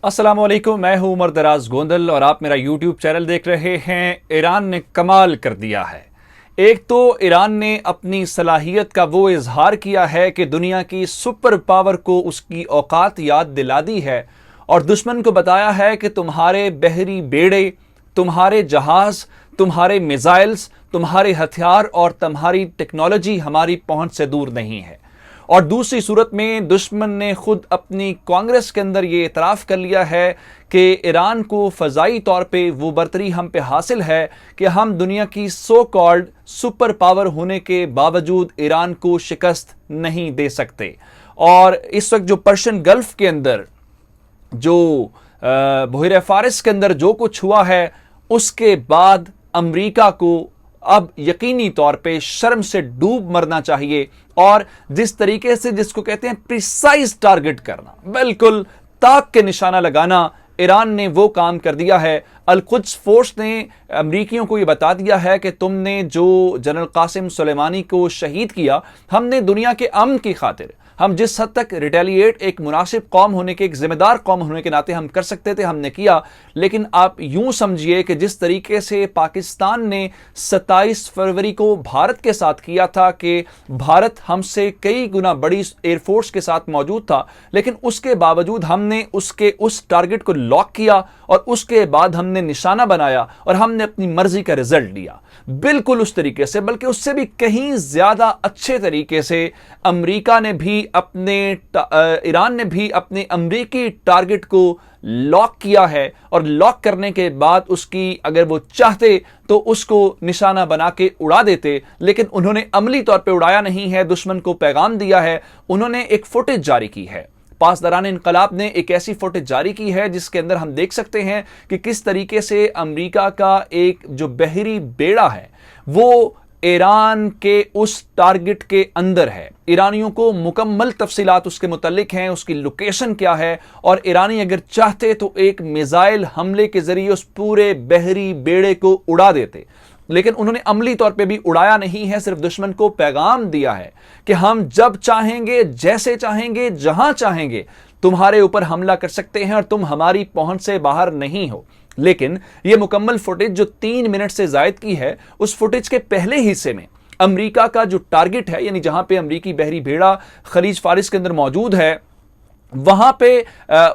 अस्सलाम वालेकुम, मैं हूं उमर दराज गोंदल और आप मेरा यूट्यूब चैनल देख रहे हैं। ईरान ने कमाल कर दिया है। एक तो ईरान ने अपनी सलाहियत का वो इजहार किया है कि दुनिया की सुपर पावर को उसकी औकात याद दिला दी है और दुश्मन को बताया है कि तुम्हारे बहरी बेड़े, तुम्हारे जहाज, तुम्हारे मिसाइल्स, तुम्हारे हथियार और तुम्हारी टेक्नोलॉजी हमारी पहुंच से दूर नहीं है। और दूसरी सूरत में दुश्मन ने खुद अपनी कांग्रेस के अंदर ये इतराफ़ कर लिया है कि ईरान को फ़ज़ाई तौर पे वो बर्तरी हम पे हासिल है कि हम दुनिया की सो कॉल्ड सुपर पावर होने के बावजूद ईरान को शिकस्त नहीं दे सकते। और इस वक्त जो पर्शियन गल्फ़ के अंदर, जो बहर फ़ारिस के अंदर जो कुछ हुआ है, उसके बाद अमेरिका को अब यकीनी तौर पे शर्म से डूब मरना चाहिए। और जिस तरीके से, जिसको कहते हैं प्रिसाइज टारगेट करना, बिल्कुल ताक के निशाना लगाना, ईरान ने वो काम कर दिया है। अल-कुद्स फोर्स ने अमरीकियों को ये बता दिया है कि तुमने जो जनरल कासिम सुलेमानी को शहीद किया, हमने दुनिया के अमन की खातिर, हम जिस हद तक रिटेलिएट एक मुनासिब कौम होने के, एक जिम्मेदार कौम होने के नाते हम कर सकते थे, हमने किया। लेकिन आप यूं समझिए कि जिस तरीके से पाकिस्तान ने 27 फरवरी को भारत के साथ किया था, कि भारत हमसे कई गुना बड़ी एयरफोर्स के साथ मौजूद था, लेकिन उसके बावजूद हमने उसके उस टारगेट को लॉक किया और उसके बाद हमने निशाना बनाया और हमने अपनी मर्जी का रिजल्ट लिया। बिल्कुल उस तरीके से, बल्कि उससे भी कहीं ज्यादा अच्छे तरीके से अमेरिका ने भी ईरान ने भी अपने अमेरिकी टारगेट को लॉक किया है। और लॉक करने के बाद उसकी, अगर वो चाहते तो उसको निशाना बना के उड़ा देते, लेकिन उन्होंने अमली तौर पे उड़ाया नहीं है। दुश्मन को पैगाम दिया है। उन्होंने एक फुटेज जारी की है। पासदारान इनकलाब ने एक ऐसी फुटेज जारी की है जिसके अंदर हम देख सकते हैं कि किस तरीके से अमेरिका का एक जो बहरी बेड़ा है वो ईरान के उस टारगेट के अंदर है। ईरानियों को मुकम्मल तफसीलात उसके मुतल्लिक हैं, उसकी लोकेशन क्या है, और ईरानी अगर चाहते तो एक मिसाइल हमले के जरिए उस पूरे बहरी बेड़े को उड़ा देते। लेकिन उन्होंने अमली तौर पे भी उड़ाया नहीं है, सिर्फ दुश्मन को पैगाम दिया है कि हम जब चाहेंगे, जैसे चाहेंगे, जहां चाहेंगे तुम्हारे ऊपर हमला कर सकते हैं और तुम हमारी पहुंच से बाहर नहीं हो। लेकिन यह मुकम्मल फुटेज जो 3 मिनट से जायद की है, उस फुटेज के पहले हिस्से में अमेरिका का जो टारगेट है, यानी जहां पे अमेरिकी बहरी बेड़ा खलीज फारिस के अंदर मौजूद है, वहां पे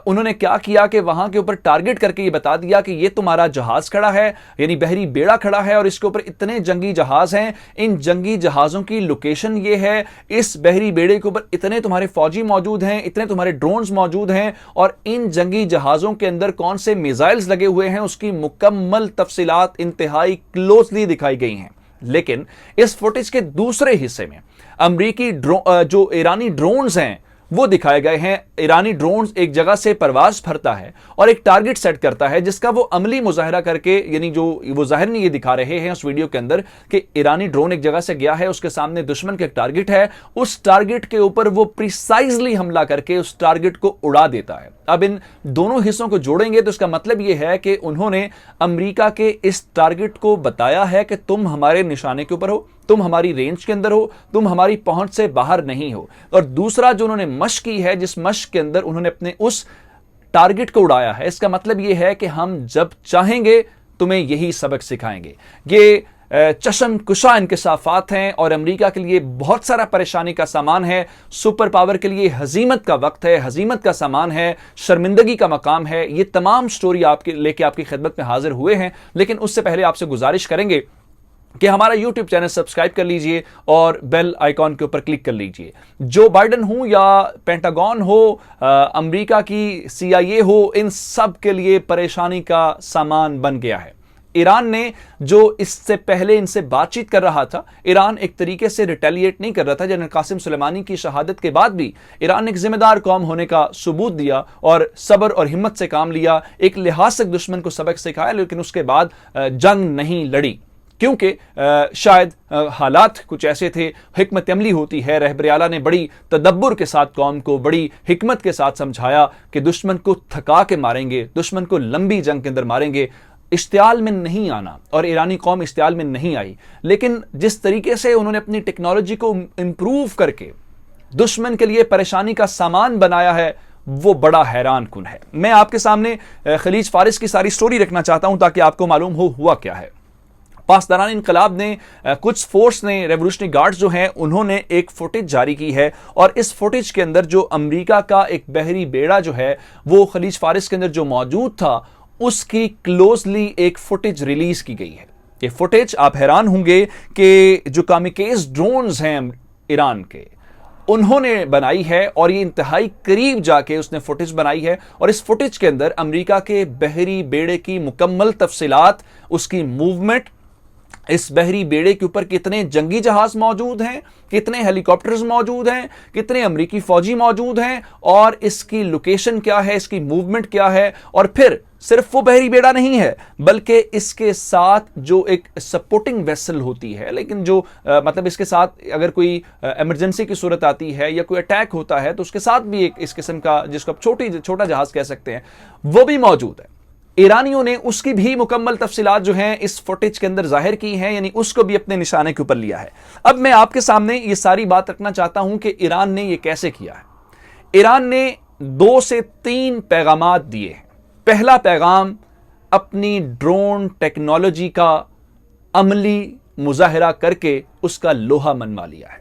उन्होंने क्या किया कि वहां के ऊपर टारगेट करके ये बता दिया कि ये तुम्हारा जहाज खड़ा है, यानी बहरी बेड़ा खड़ा है और इसके ऊपर इतने जंगी जहाज हैं, इन जंगी जहाजों की लोकेशन ये है, इस बहरी बेड़े के ऊपर इतने तुम्हारे फौजी मौजूद हैं, इतने तुम्हारे ड्रोन्स मौजूद हैं, और इन जंगी जहाजों के अंदर कौन से मिसाइल्स लगे हुए हैं उसकी मुकम्मल तफसीलात इंतहाई क्लोजली दिखाई गई हैं। लेकिन इस फुटेज के दूसरे हिस्से में अमरीकी जो ईरानी ड्रोन्स हैं वो दिखाए गए हैं। ईरानी ड्रोन्स एक जगह से परवाज भरता है और एक टारगेट सेट करता है, जिसका वो अमली मुजाहरा करके, यानी जो वो जाहिर नहीं ये दिखा रहे हैं उस वीडियो के अंदर कि ईरानी ड्रोन एक जगह से गया है, उसके सामने दुश्मन का एक टारगेट है, उस टारगेट के ऊपर वो प्रिसाइजली हमला करके उस टारगेट को उड़ा देता है। अब इन दोनों हिस्सों को जोड़ेंगे तो इसका मतलब यह है कि उन्होंने अमेरिका के इस टारगेट को बताया है कि तुम हमारे निशाने के ऊपर हो, तुम हमारी रेंज के अंदर हो, तुम हमारी पहुंच से बाहर नहीं हो। और दूसरा जो उन्होंने मशक की है, जिस मशक के अंदर उन्होंने अपने उस टारगेट को उड़ाया है, इसका मतलब यह है कि हम जब चाहेंगे तुम्हें यही सबक सिखाएंगे। ये चशम कुशा इंकशाफात हैं और अमेरिका के लिए बहुत सारा परेशानी का सामान है। सुपर पावर के लिए हजीमत का वक्त है, हजीमत का सामान है, शर्मिंदगी का मकाम है। ये तमाम स्टोरी आपके लेके आपकी खिदमत में हाजिर हुए हैं। लेकिन उससे पहले आपसे गुजारिश करेंगे कि हमारा YouTube चैनल सब्सक्राइब कर लीजिए और बेल आइकॉन के ऊपर क्लिक कर लीजिए। जो बाइडन हो या पेंटागन हो, अमेरिका की CIA हो, इन सब के लिए परेशानी का सामान बन गया है। ईरान ने जो इससे पहले इनसे बातचीत कर रहा था, ईरान एक तरीके से रिटेलिएट नहीं कर रहा था। जनरल कासिम सुलेमानी की शहादत के बाद भी ईरान ने एक जिम्मेदार कौम होने का सबूत दिया और सब्र और हिम्मत से काम लिया, एक लिहाज से दुश्मन को सबक सिखाया, लेकिन उसके बाद जंग नहीं लड़ी, क्योंकि शायद हालात कुछ ऐसे थे। हिकमत अमली होती है। रहबर आला ने बड़ी तदब्बुर के साथ कौम को बड़ी हिकमत के साथ समझाया कि दुश्मन को थका के मारेंगे, दुश्मन को लंबी जंग के अंदर मारेंगे, इश्तियाल में नहीं आना। और ईरानी कौम इश्तियाल में नहीं आई। लेकिन जिस तरीके से उन्होंने अपनी टेक्नोलॉजी को इंप्रूव करके दुश्मन के लिए परेशानी का सामान बनाया है, वो बड़ा हैरान कुन है। मैं आपके सामने खलीज फारिस की सारी स्टोरी रखना चाहता हूं ताकि आपको मालूम हो हुआ क्या है। पासदारान इनकलाब ने कुछ फोर्स ने, रेवोल्यूशनरी गार्ड्स जो हैं, उन्होंने एक फुटेज जारी की है और इस फुटेज के अंदर जो अमेरिका का एक बहरी बेड़ा जो है वो खलीज फारिस के अंदर जो मौजूद था उसकी क्लोजली एक फुटेज रिलीज की गई है। ये फुटेज आप हैरान होंगे कि जो कामिकेज ड्रोन्स हैं ईरान के, उन्होंने बनाई है और ये इंतहाई करीब जाके उसने फुटेज बनाई है और इस फुटेज के अंदर अमेरिका के बहरी बेड़े की मुकम्मल तफसीलात, उसकी मूवमेंट, इस बहरी बेड़े के ऊपर कितने जंगी जहाज मौजूद हैं, कितने हेलीकॉप्टर्स मौजूद हैं, कितने अमेरिकी फौजी मौजूद हैं और इसकी लोकेशन क्या है, इसकी मूवमेंट क्या है। और फिर सिर्फ वो बहरी बेड़ा नहीं है बल्कि इसके साथ जो एक सपोर्टिंग वेसल होती है, लेकिन जो मतलब इसके साथ अगर कोई इमरजेंसी की सूरत आती है या कोई अटैक होता है तो उसके साथ भी एक इस किस्म का, जिसको आप छोटा जहाज कह सकते हैं, वो भी मौजूद है। ईरानियों ने उसकी भी मुकम्मल तफसीलात जो हैं इस फुटेज के अंदर जाहिर की हैं, यानी उसको भी अपने निशाने के ऊपर लिया है। अब मैं आपके सामने ये सारी बात रखना चाहता हूं कि ईरान ने ये कैसे किया है। ईरान ने 2 से 3 पैगामात दिए हैं। पहला पैगाम अपनी ड्रोन टेक्नोलॉजी का अमली मुजाहिरा करके उसका लोहा मनवा लिया है।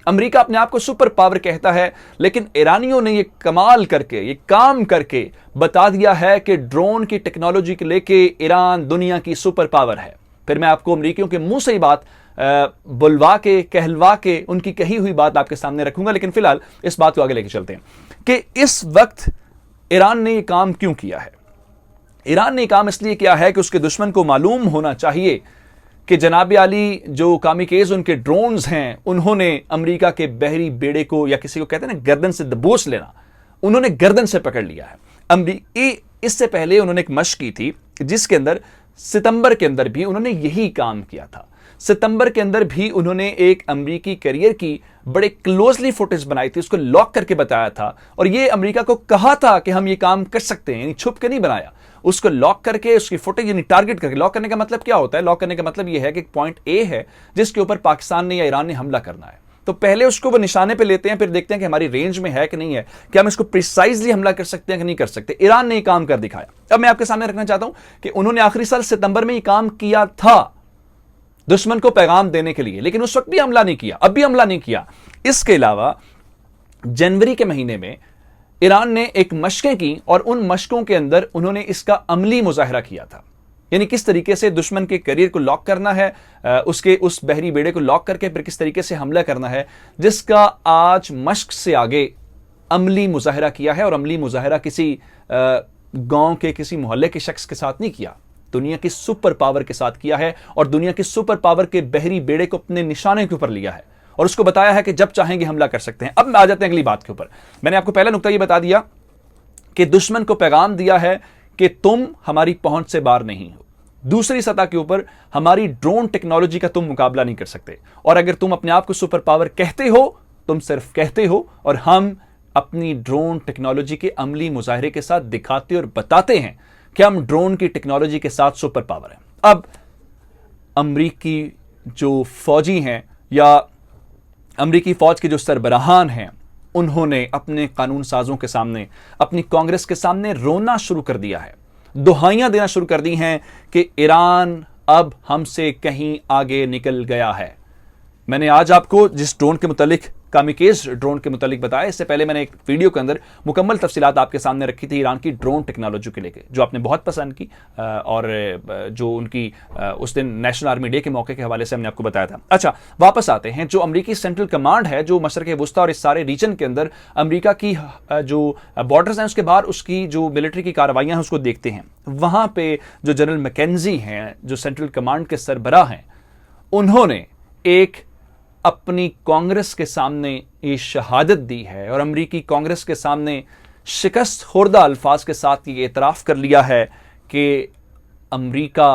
अमेरिका अपने आप को सुपर पावर कहता है, लेकिन ईरानियों ने ये कमाल करके, ये काम करके बता दिया है कि ड्रोन की टेक्नोलॉजी को लेके ईरान दुनिया की सुपर पावर है। फिर मैं आपको अमेरिकियों के मुंह से ही बात बुलवा के, कहलवा के, उनकी कही हुई बात आपके सामने रखूंगा, लेकिन फिलहाल इस बात को आगे लेके चलते हैं कि इस वक्त ईरान ने यह काम क्यों किया है। ईरान ने काम इसलिए किया है कि उसके दुश्मन को मालूम होना चाहिए कि जनाब आली जो कामिकेज उनके ड्रोन्स हैं, उन्होंने अमेरिका के बहरी बेड़े को, या किसी को कहते हैं ना गर्दन से दबोच लेना, उन्होंने गर्दन से पकड़ लिया है। इससे पहले उन्होंने एक मशक की थी जिसके अंदर सितंबर के अंदर भी उन्होंने यही काम किया था। सितंबर के अंदर भी उन्होंने एक अमेरिकी कैरियर की बड़े क्लोजली फुटेज बनाई थी, उसको लॉक करके बताया था और ये अमेरिका को कहा था कि हम ये काम कर सकते हैं, यानी छुप के नहीं बनाया, उसको लॉक करके उसकी फुटेज यानी टारगेट करके। लॉक करने का मतलब क्या होता है? लॉक करने का मतलब यह है कि पॉइंट ए है जिसके ऊपर पाकिस्तान ने या ईरान ने हमला करना है, तो पहले उसको वो निशाने पे लेते हैं, फिर देखते हैं कि हमारी रेंज में है कि नहीं है, कि हम इसको प्रिसाइजली हमला कर सकते हैं कि नहीं कर सकते। ईरान ने ये काम कर दिखाया। अब मैं आपके सामने रखना चाहता हूं कि उन्होंने आखिरी साल सितंबर में ये काम किया था दुश्मन को पैगाम देने के लिए, लेकिन उस वक्त भी हमला नहीं किया, अब भी हमला नहीं किया। इसके अलावा जनवरी के महीने में ईरान ने एक मशकें की और उन मशकों के अंदर उन्होंने इसका अमली मुजाहिरा किया था, यानी किस तरीके से दुश्मन के करियर को लॉक करना है, उसके उस बहरी बेड़े को लॉक करके फिर किस तरीके से हमला करना है, जिसका आज मशक से आगे अमली मुजाहिरा किया है। और अमली मुजाहिरा किसी गांव के, किसी मोहल्ले के शख्स के साथ नहीं किया, दुनिया की सुपर पावर के साथ किया है और दुनिया की सुपर पावर के बहरी बेड़े को अपने निशाने के ऊपर लिया है और उसको बताया है कि जब चाहेंगे हमला कर सकते हैं। अब आ जाते हैं अगली बात के ऊपर। मैंने आपको पहला नुकता यह बता दिया कि दुश्मन को पैगाम दिया है कि तुम हमारी पहुंच से बाहर नहीं हो। दूसरी सतह के ऊपर हमारी ड्रोन टेक्नोलॉजी का तुम मुकाबला नहीं कर सकते, और अगर तुम अपने आप को सुपर पावर कहते हो, तुम सिर्फ कहते हो, और हम अपनी ड्रोन टेक्नोलॉजी के अमली मुजाहिरे के साथ दिखाते और बताते हैं कि हम ड्रोन की टेक्नोलॉजी के साथ सुपर पावर हैं। अब अमरीकी जो फौजी हैं या अमरीकी फौज के जो सरबराहान हैं, उन्होंने अपने कानून साजों के सामने, अपनी कांग्रेस के सामने रोना शुरू कर दिया है, दुहाइयां देना शुरू कर दी हैं कि ईरान अब हमसे कहीं आगे निकल गया है। मैंने आज आपको जिस ड्रोन के मुतालिक, कामिकेज ड्रोन के मुतालिक बताया, इससे पहले मैंने एक वीडियो के अंदर मुकम्मल तफसीलात आपके सामने रखी थी ईरान की ड्रोन टेक्नोलॉजी के लेके, जो आपने बहुत पसंद की और जो उनकी उस दिन नेशनल आर्मी डे के मौके के हवाले से हमने आपको बताया था। अच्छा, वापस आते हैं। जो अमरीकी सेंट्रल कमांड है, जो मशरक़ वुस्ता और इस सारे रीजन के अंदर अमरीका की जो बॉर्डर्स हैं उसके बाहर उसकी जो मिलिट्री की कार्रवाइयाँ हैं उसको देखते हैं। वहाँ पे जो जनरल मैकेंजी हैं, जो सेंट्रल कमांड के सरबराह हैं, उन्होंने एक अपनी कांग्रेस के सामने ये शहादत दी है और अमरीकी कांग्रेस के सामने शिकस्त खुर्दा अल्फाज के साथ ये एतराफ़ कर लिया है कि अमरीका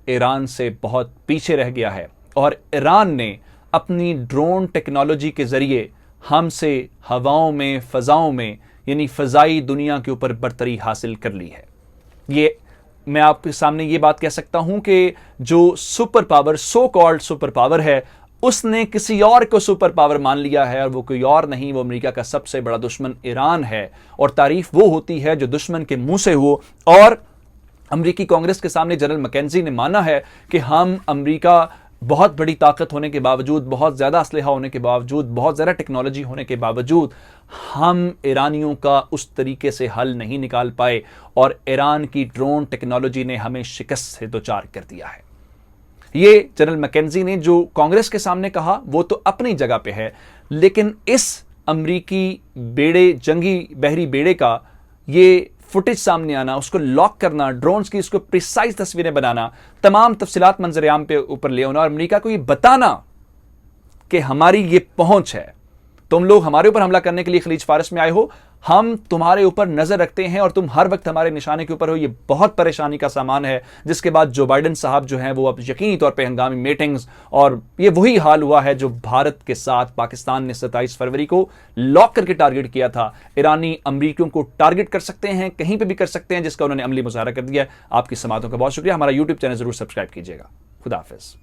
ईरान से बहुत पीछे रह गया है और ईरान ने अपनी ड्रोन टेक्नोलॉजी के ज़रिए हमसे हवाओं में, फ़ज़ाओं में, यानी फ़ज़ाई दुनिया के ऊपर बरतरी हासिल कर ली है। ये मैं आपके सामने ये बात कह सकता हूँ कि जो super power, so called super power है, उसने किसी और को सुपर पावर मान लिया है, और वो कोई और नहीं, वो अमेरिका का सबसे बड़ा दुश्मन ईरान है। और तारीफ वो होती है जो दुश्मन के मुंह से हो। और अमेरिकी कांग्रेस के सामने जनरल मैकेंजी ने माना है कि हम अमेरिका बहुत बड़ी ताकत होने के बावजूद, बहुत ज्यादा असलहा होने के बावजूद, बहुत ज्यादा टेक्नोलॉजी होने के बावजूद हम ईरानियों का उस तरीके से हल नहीं निकाल पाए, और ईरान की ड्रोन टेक्नोलॉजी ने हमें शिकस्त से दो चार कर दिया है। ये जनरल मैकेंजी ने जो कांग्रेस के सामने कहा वो तो अपनी जगह पे है, लेकिन इस अमरीकी बेड़े, जंगी बहरी बेड़े का ये फुटेज सामने आना, उसको लॉक करना, ड्रोन्स की उसको प्रिसाइज तस्वीरें बनाना, तमाम तफसीलात मंजर-ए-आम पे ऊपर ले आना और अमेरिका को ये बताना कि हमारी ये पहुंच है, तुम लोग हमारे ऊपर हमला करने के लिए खलीज फारस में आए हो, हम तुम्हारे ऊपर नजर रखते हैं और तुम हर वक्त हमारे निशाने के ऊपर हो। ये बहुत परेशानी का सामान है। जिसके बाद जो बाइडेन साहब जो हैं वो अब यकीनी तौर पे हंगामी मीटिंग्स, और ये वही हाल हुआ है जो भारत के साथ पाकिस्तान ने 27 फरवरी को लॉक करके टारगेट किया था। ईरानी अमरीकियों को टारगेट कर सकते हैं, कहीं पर भी कर सकते हैं, जिसका उन्होंने अमली मुजाहरा कर दिया है। आपकी समातों का बहुत शुक्रिया। हमारा यूट्यूब चैनल जरूर सब्सक्राइब कीजिएगा। खुदा हाफिज।